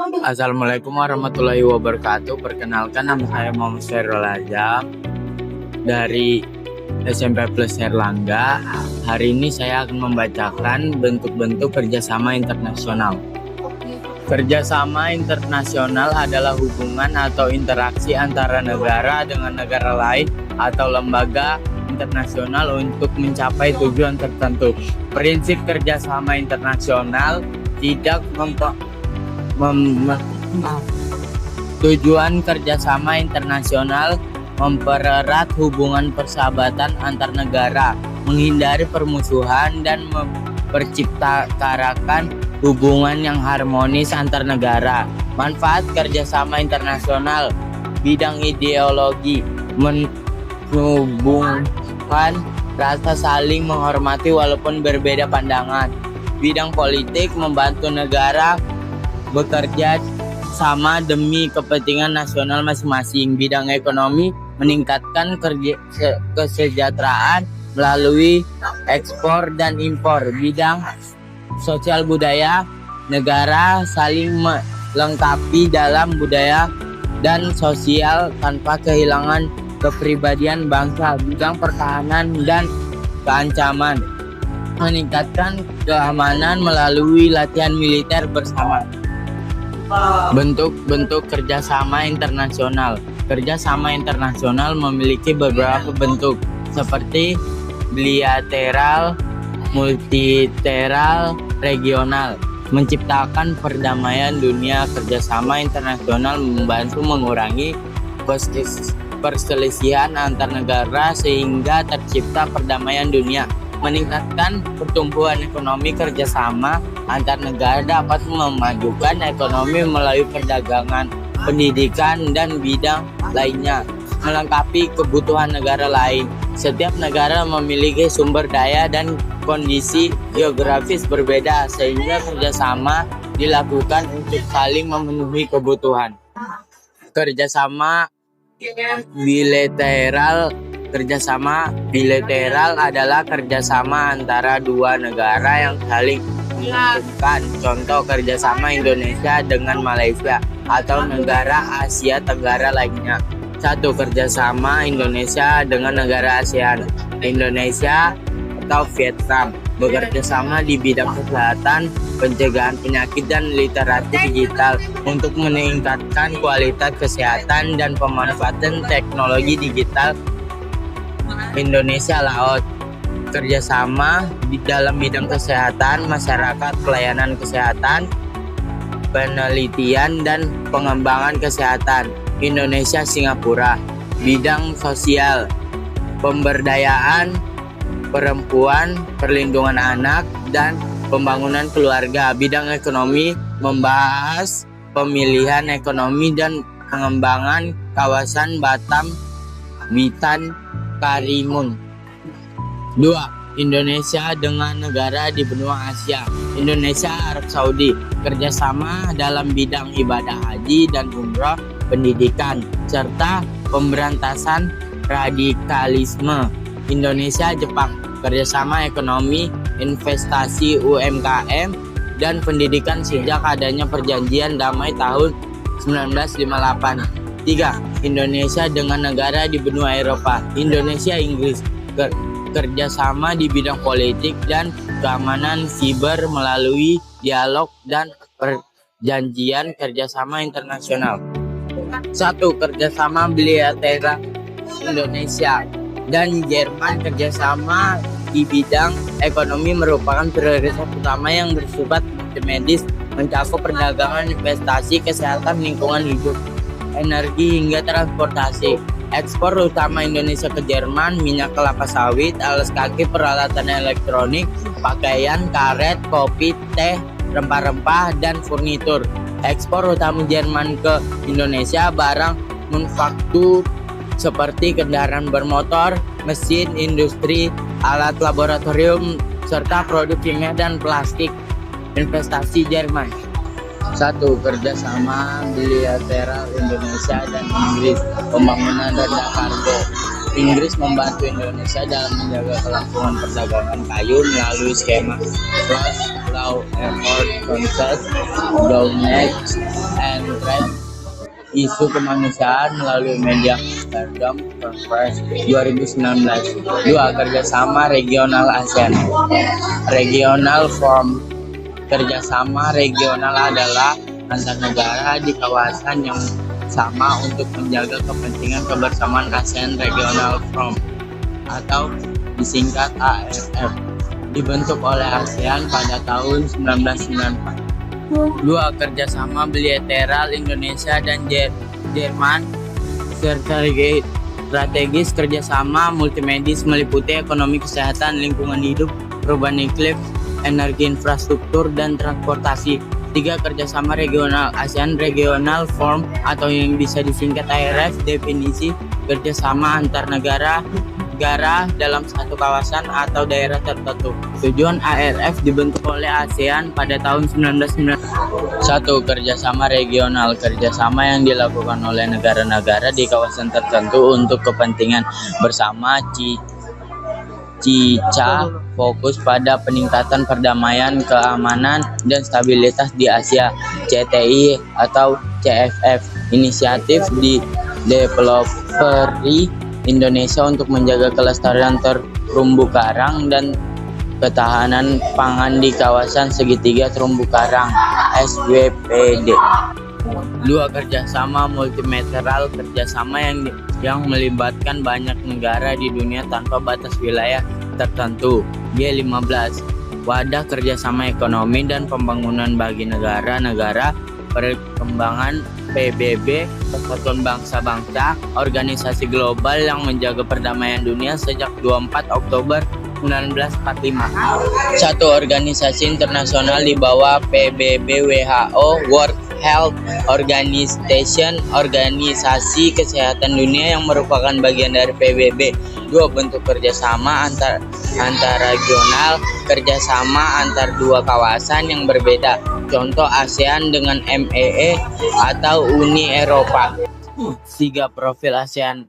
Assalamualaikum warahmatullahi wabarakatuh. Perkenalkan, nama saya Muhammad Syahrul Azam dari SMP Plus Herlangga. Hari ini saya akan membacakan bentuk-bentuk kerjasama internasional. Kerjasama internasional adalah hubungan atau interaksi antara negara dengan negara lain atau lembaga internasional untuk mencapai tujuan tertentu. Prinsip kerjasama internasional tidak tujuan kerjasama internasional mempererat hubungan persahabatan antar negara, menghindari permusuhan, dan memperciptakan hubungan yang harmonis antar negara. Manfaat kerjasama internasional: bidang ideologi, menumbuhkan rasa saling menghormati walaupun berbeda pandangan. Bidang politik, membantu negara bekerja sama demi kepentingan nasional masing-masing. Bidang ekonomi, meningkatkan kesejahteraan melalui ekspor dan impor. Bidang sosial budaya, negara saling melengkapi dalam budaya dan sosial tanpa kehilangan kepribadian bangsa. Bidang pertahanan dan keancaman, meningkatkan keamanan melalui latihan militer bersama. Bentuk-bentuk kerjasama internasional. Kerjasama internasional memiliki beberapa bentuk, seperti bilateral, multilateral, regional. Menciptakan perdamaian dunia. Kerjasama internasional membantu mengurangi perselisihan antar negara sehingga tercipta perdamaian dunia. Meningkatkan pertumbuhan ekonomi. Kerjasama antar negara dapat memajukan ekonomi melalui perdagangan, pendidikan, dan bidang lainnya. Melengkapi kebutuhan negara lain. Setiap negara memiliki sumber daya dan kondisi geografis berbeda, sehingga kerjasama dilakukan untuk saling memenuhi kebutuhan. Kerjasama bilateral. Kerjasama bilateral adalah kerjasama antara dua negara yang saling menguntungkan. Contoh, kerjasama Indonesia dengan Malaysia atau negara Asia Tenggara lainnya. 1. Kerjasama Indonesia dengan negara ASEAN. Indonesia atau Vietnam bekerja sama di bidang kesehatan, pencegahan penyakit, dan literasi digital untuk meningkatkan kualitas kesehatan dan pemanfaatan teknologi digital. Indonesia Laos kerjasama di dalam bidang kesehatan, masyarakat, pelayanan kesehatan, penelitian, dan pengembangan kesehatan. Indonesia Singapura bidang sosial, pemberdayaan perempuan, perlindungan anak, dan pembangunan keluarga. Bidang ekonomi membahas pemilihan ekonomi dan pengembangan kawasan Batam, Bintan, Karimun. 2. Indonesia dengan negara di benua Asia. Indonesia Arab Saudi kerjasama dalam bidang ibadah haji dan umrah, pendidikan, serta pemberantasan radikalisme. Indonesia Jepang kerjasama ekonomi, investasi, UMKM, dan pendidikan sejak adanya perjanjian damai tahun 1958. 3. Indonesia dengan negara di benua Eropa. Indonesia Inggris kerjasama di bidang politik dan keamanan siber melalui dialog dan perjanjian kerjasama internasional. 1. Kerjasama bilateral. Indonesia dan Jerman kerjasama di bidang ekonomi merupakan prioritas utama yang bersifat multimedis, mencakup perdagangan, investasi, kesehatan, lingkungan hidup, energi, hingga transportasi. Ekspor utama Indonesia ke Jerman: minyak kelapa sawit, alas kaki, peralatan elektronik, pakaian, karet, kopi, teh, rempah-rempah, dan furnitur. Ekspor utama Jerman ke Indonesia: barang manufaktur seperti kendaraan bermotor, mesin industri, alat laboratorium, serta produk kimia dan plastik. Investasi Jerman. 1. Kerjasama bilateral Indonesia dan Inggris, pembangunan rendah karbo. Inggris membantu Indonesia dalam menjaga kelangsungan perdagangan kayu melalui skema Cross Law Effort Concert, Downage and Trade, isu kemanusiaan melalui media Amsterdam Conference 2019. 2. Kerjasama regional ASEAN. Regional Forum. Kerjasama regional adalah antar negara di kawasan yang sama untuk menjaga kepentingan kebersamaan ASEAN Regional Forum atau disingkat ARF, dibentuk oleh ASEAN pada tahun 1994. 2. Kerjasama bilateral Indonesia dan Jerman. Strategis kerjasama multimedis meliputi ekonomi, kesehatan, lingkungan hidup, perubahan iklim, energi, infrastruktur, dan transportasi. 3. Kerjasama regional ASEAN Regional Forum atau yang bisa disingkat ARF. Definisi kerjasama antar negara dalam satu kawasan atau daerah tertentu. Tujuan ARF dibentuk oleh ASEAN pada tahun 1990. 1. Kerjasama regional. Kerjasama yang dilakukan oleh negara-negara di kawasan tertentu untuk kepentingan bersama. CICA fokus pada peningkatan perdamaian, keamanan, dan stabilitas di Asia. CTI atau CFF, inisiatif di developeri Indonesia untuk menjaga kelestarian terumbu karang dan ketahanan pangan di kawasan segitiga terumbu karang SWPD. 2. Kerjasama multilateral. Kerjasama yang melibatkan banyak negara di dunia tanpa batas wilayah tertentu. G15. Wadah kerjasama ekonomi dan pembangunan bagi negara-negara perkembangan PBB, Persatuan Bangsa-Bangsa, organisasi global yang menjaga perdamaian dunia sejak 24 Oktober 1945. 1. Organisasi internasional di bawah PBB. WHO, World Health Organization, organisasi kesehatan dunia yang merupakan bagian dari PBB. 2. Bentuk kerjasama antar regional. Kerjasama antar dua kawasan yang berbeda. Contoh ASEAN dengan MEE atau Uni Eropa. 3. Profil ASEAN.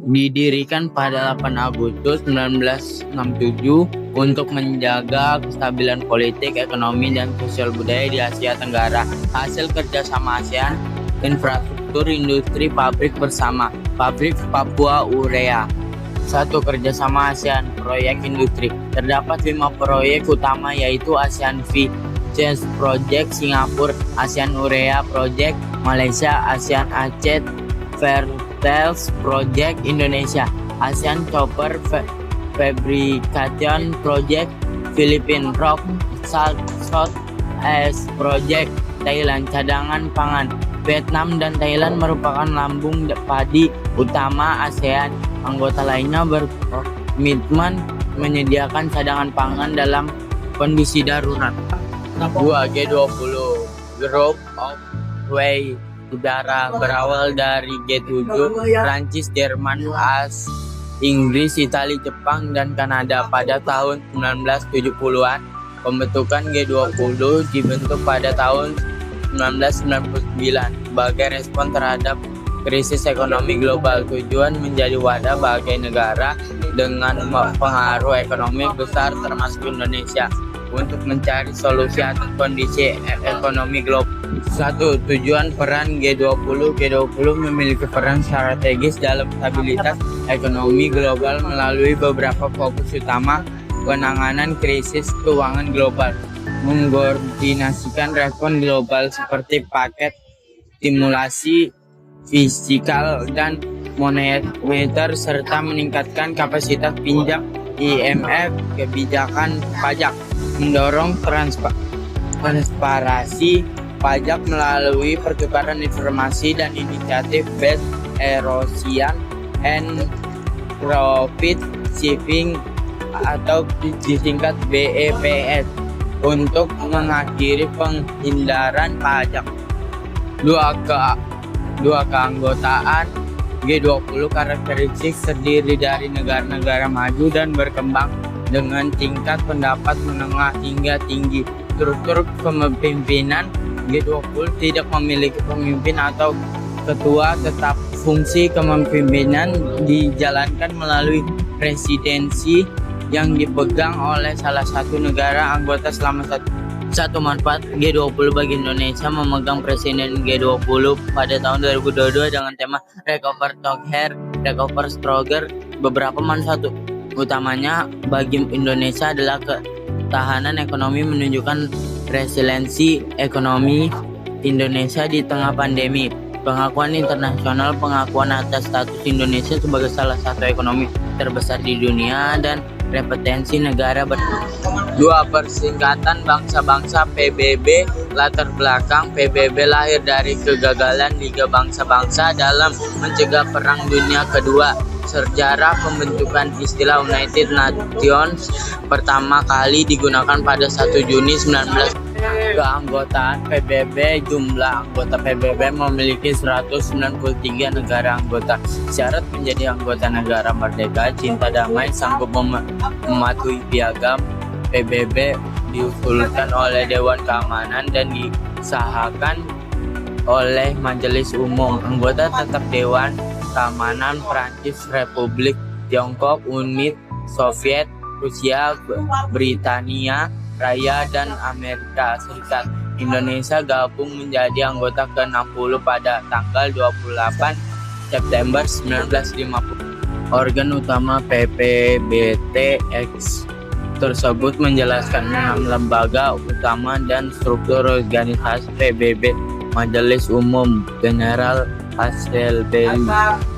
Didirikan pada 8 Agustus 1967 untuk menjaga kestabilan politik, ekonomi, dan sosial budaya di Asia Tenggara. Hasil kerjasama ASEAN: infrastruktur industri pabrik bersama, pabrik Papua Urea. 1. Kerjasama ASEAN, proyek industri. Terdapat 5 proyek utama, yaitu ASEAN Chess Project Singapura, ASEAN Urea Project Malaysia, ASEAN Aceh Fairtales Project Indonesia, ASEAN Copper Fabrication Project Philippines, Rock Salt South East Project Thailand. Cadangan pangan. Vietnam dan Thailand merupakan lambung padi utama ASEAN. Anggota lainnya berkomitmen menyediakan cadangan pangan dalam kondisi darurat. 2. G20 Group of Way udara berawal dari G7, Prancis, Jerman, Inggris, Italia, Jepang, dan Kanada pada tahun 1970-an. Pembentukan G20 dibentuk pada tahun 1999 sebagai respon terhadap krisis ekonomi global. Tujuan menjadi wadah bagi negara dengan pengaruh ekonomi besar termasuk Indonesia untuk mencari solusi atas kondisi ekonomi global. 1. Tujuan peran G20. G20 memiliki peran strategis dalam stabilitas ekonomi global melalui beberapa fokus utama: penanganan krisis keuangan global, mengkoordinasikan respon global seperti paket stimulasi fiskal dan moneter, serta meningkatkan kapasitas pinjam IMF, kebijakan pajak, mendorong transparansi pajak melalui pertukaran informasi dan inisiatif Best Erosion and Profit Shifting atau disingkat BEPS untuk mengakhiri penghindaran pajak. 2. Keanggotaan G20 karakteristik terdiri dari negara-negara maju dan berkembang dengan tingkat pendapat menengah hingga tinggi. Struktur kepemimpinan G20 tidak memiliki pemimpin atau ketua tetap Fungsi kepemimpinan dijalankan melalui presidensi yang dipegang oleh salah satu negara anggota selama satu manfaat G20 bagi Indonesia memegang presiden G20 pada tahun 2022 dengan tema Recover Together, Recover Stronger. Beberapa manfaat utamanya bagi Indonesia adalah ketahanan ekonomi, menunjukkan resiliensi ekonomi Indonesia di tengah pandemi. Pengakuan internasional, pengakuan atas status Indonesia sebagai salah satu ekonomi terbesar di dunia, dan repetensi negara Dua, persingkatan bangsa-bangsa PBB. Latar belakang PBB lahir dari kegagalan Liga Bangsa-Bangsa dalam mencegah Perang Dunia Kedua. Sejarah pembentukan istilah United Nations pertama kali digunakan pada 1 Juni 19. Keanggotaan PBB. Jumlah anggota PBB memiliki 193 negara anggota. Syarat menjadi anggota negara merdeka: cinta damai, sanggup mematuhi piagam PBB, diusulkan oleh Dewan Keamanan dan disahkan oleh Majelis Umum. Anggota tetap Dewan Keamanan: Prancis, Republik Tiongkok, Uni Soviet, Rusia, Britania Raya, dan Amerika Serikat. Indonesia gabung menjadi anggota ke-60 pada tanggal 28 September 1950. Organ utama PPBTX tersebut menjelaskan 6 lembaga utama dan struktur organisasi PBB. Majelis Umum General Assembly,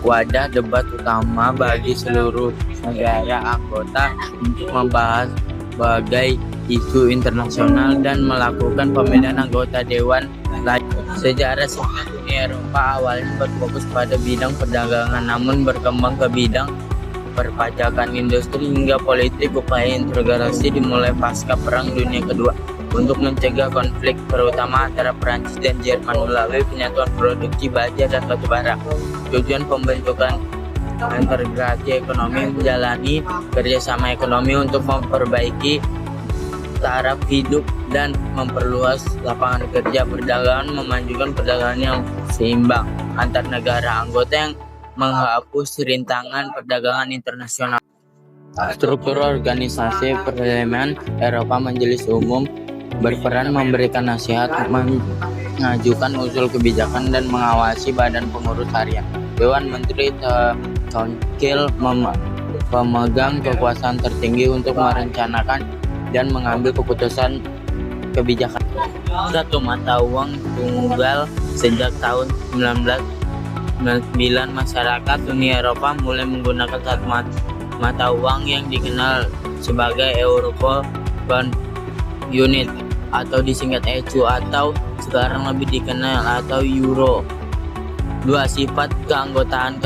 wadah debat utama bagi seluruh negara anggota untuk membahas berbagai isu internasional dan melakukan pemilihan anggota dewan lain. Sejarah singkat: Uni Eropa awalnya berfokus pada bidang perdagangan, namun berkembang ke bidang perpajakan, industri, hingga politik. Upaya integrasi dimulai pasca Perang Dunia Kedua untuk mencegah konflik, terutama antara Prancis dan Jerman, melalui penyatuan produksi baja dan batubara. Tujuan pembentukan integrasi ekonomi: menjalani kerjasama ekonomi untuk memperbaiki taraf hidup dan memperluas lapangan kerja. Perdagangan: memajukan perdagangan yang seimbang antar negara anggota yang menghapus rintangan perdagangan internasional. Struktur organisasi Parlemen Eropa. Majelis Umum berperan memberikan nasihat, mengajukan usul kebijakan, dan mengawasi badan pengurus harian. Dewan Menteri Council pemegang kekuasaan tertinggi untuk merencanakan dan mengambil keputusan kebijakan. 1. Mata uang tunggal. Sejak tahun 1999, masyarakat Uni Eropa mulai menggunakan satu mata uang yang dikenal sebagai Euro Unit atau disingkat ECU, atau sekarang lebih dikenal atau Euro. 2. Sifat keanggotaan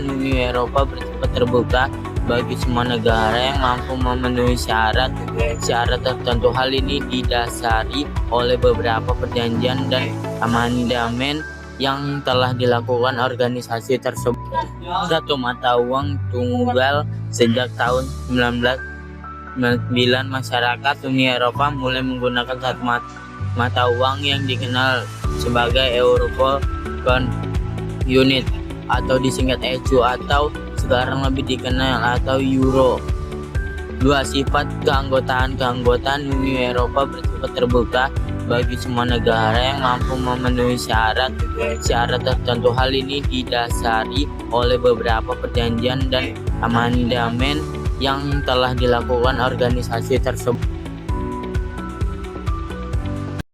Uni Eropa bersifat terbuka bagi semua negara yang mampu memenuhi syarat tertentu. Hal ini didasari oleh beberapa perjanjian dan amandemen yang telah dilakukan organisasi tersebut. 1. Mata uang tunggal. Sejak tahun 1999, masyarakat Uni Eropa mulai menggunakan satu mata uang yang dikenal sebagai Euro Unit atau disingkat ECU, atau sekarang lebih dikenal atau Euro. 2. Sifat keanggotaan Uni Eropa bersifat terbuka bagi semua negara yang mampu memenuhi syarat tertentu. Hal ini didasari oleh beberapa perjanjian dan amandemen yang telah dilakukan organisasi tersebut.